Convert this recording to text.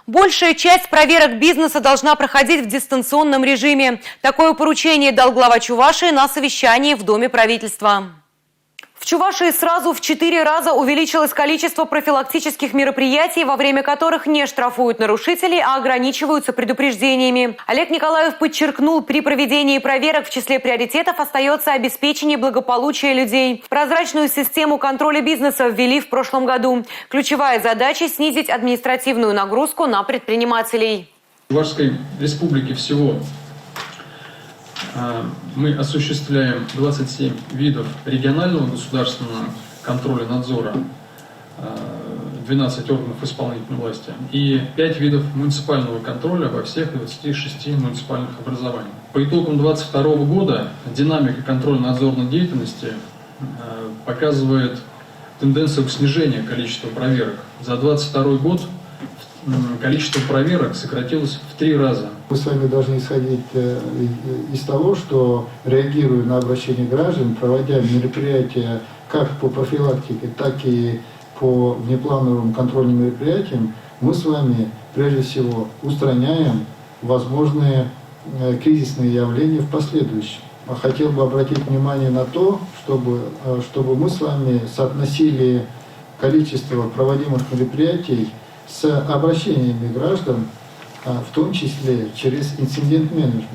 Большая часть проверок бизнеса должна проходить в дистанционном режиме. Такое поручение дал глава Чувашии на совещании в Доме правительства. В Чувашии сразу в 4 раза увеличилось количество профилактических мероприятий, во время которых не штрафуют нарушителей, а ограничиваются предупреждениями. Олег Николаев подчеркнул, при проведении проверок в числе приоритетов остается обеспечение благополучия людей. Прозрачную систему контроля бизнеса ввели в прошлом году. Ключевая задача – снизить административную нагрузку на предпринимателей. В Чувашской республике всего мы осуществляем 27 видов регионального государственного контроля надзора, 12 органов исполнительной власти и 5 видов муниципального контроля во всех 26 муниципальных образованиях. По итогам 2022 года динамика контрольно-надзорной деятельности показывает тенденцию к снижению количества проверок. За 2022 год количество проверок сократилось в 3 раза. Мы с вами должны исходить из того, что, реагируя на обращение граждан, проводя мероприятия как по профилактике, так и по внеплановым контрольным мероприятиям, мы с вами прежде всего устраняем возможные кризисные явления в последующем. Хотел бы обратить внимание на то, чтобы мы с вами соотносили количество проводимых мероприятий с обращениями граждан, в том числе через инцидент-менеджмент.